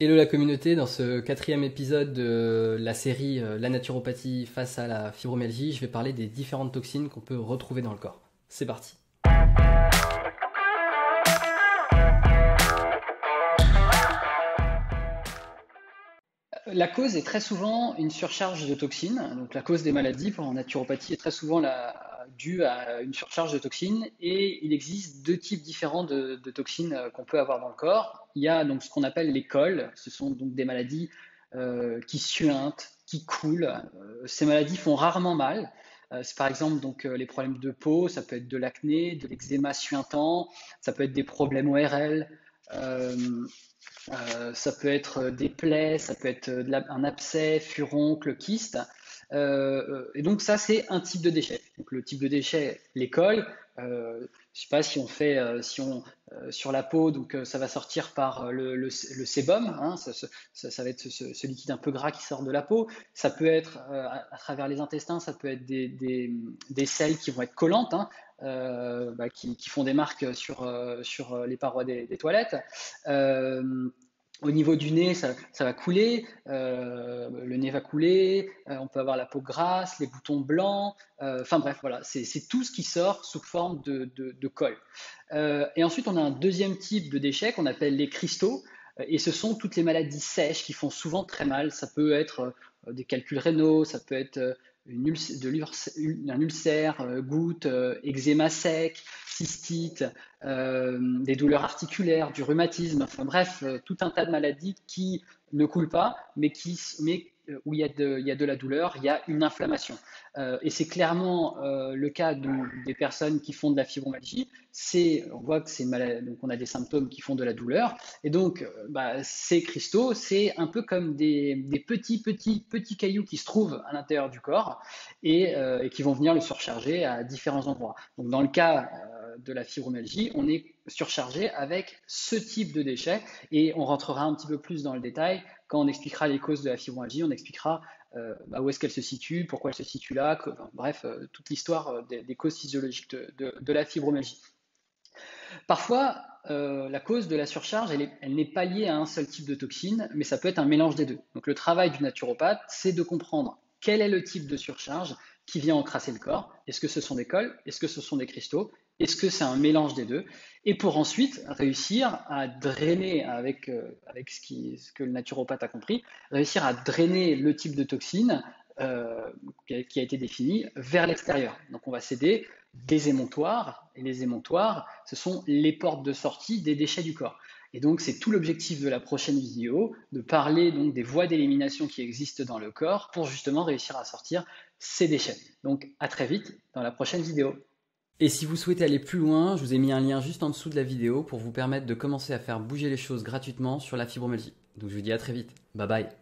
Hello la communauté, dans ce quatrième épisode de la série La naturopathie face à la fibromyalgie, je vais parler des différentes toxines qu'on peut retrouver dans le corps. C'est parti. La cause est très souvent une surcharge de toxines. Donc la cause des maladies en naturopathie est très souvent due à une surcharge de toxines et il existe deux types différents de toxines qu'on peut avoir dans le corps. Il y a donc ce qu'on appelle les cols, ce sont donc des maladies qui suintent, qui coulent. Ces maladies font rarement mal. C'est par exemple donc les problèmes de peau, ça peut être de l'acné, de l'eczéma suintant, ça peut être des problèmes ORL. euh, Ça peut être des plaies, ça peut être un abcès, furoncle, kyste. Et donc ça, c'est un type de déchet. Donc le type de déchet, les cols. Je sais pas si on fait, si on sur la peau, donc ça va sortir par le sébum, hein, ça va être ce liquide un peu gras qui sort de la peau. Ça peut être à travers les intestins, ça peut être des selles qui vont être collantes, hein, qui font des marques sur les parois des toilettes. Euh, Au niveau du nez, ça va couler, le nez va couler, on peut avoir la peau grasse, les boutons blancs, enfin bref, voilà, c'est tout ce qui sort sous forme de colle. Et ensuite, on a un deuxième type de déchets qu'on appelle les cristaux, et ce sont toutes les maladies sèches qui font souvent très mal. Ça peut être des calculs rénaux, ça peut être un ulcère, goutte, eczéma sec, cystite, des douleurs articulaires, du rhumatisme, enfin bref, tout un tas de maladies qui ne coulent pas, mais où il y a de la douleur, il y a une inflammation. Et c'est clairement le cas des personnes qui font de la fibromyalgie. On voit que c'est donc on a des symptômes qui font de la douleur. Et donc, ces cristaux, c'est un peu comme des petits cailloux qui se trouvent à l'intérieur du corps et qui vont venir le surcharger à différents endroits. Donc, dans le cas de la fibromyalgie, on est surchargé avec ce type de déchets et on rentrera un petit peu plus dans le détail quand on expliquera les causes de la fibromyalgie, on expliquera où est-ce qu'elle se situe, pourquoi elle se situe là, bref, toute l'histoire des causes physiologiques de la fibromyalgie. Parfois, la cause de la surcharge, elle n'est pas liée à un seul type de toxine, mais ça peut être un mélange des deux. Donc le travail du naturopathe, c'est de comprendre quel est le type de surcharge qui vient encrasser le corps. Est-ce que ce sont des cols? Est-ce que ce sont des cristaux? Est-ce que c'est un mélange des deux? Et pour ensuite réussir à drainer avec ce que le naturopathe a compris, réussir à drainer le type de toxine qui a été défini vers l'extérieur. Donc on va s'aider des émontoires, et les émontoires, ce sont les portes de sortie des déchets du corps. Et donc c'est tout l'objectif de la prochaine vidéo, de parler donc des voies d'élimination qui existent dans le corps pour justement réussir à sortir ces déchets. Donc à très vite dans la prochaine vidéo. Et si vous souhaitez aller plus loin, je vous ai mis un lien juste en dessous de la vidéo pour vous permettre de commencer à faire bouger les choses gratuitement sur la fibromyalgie. Donc je vous dis à très vite. Bye bye.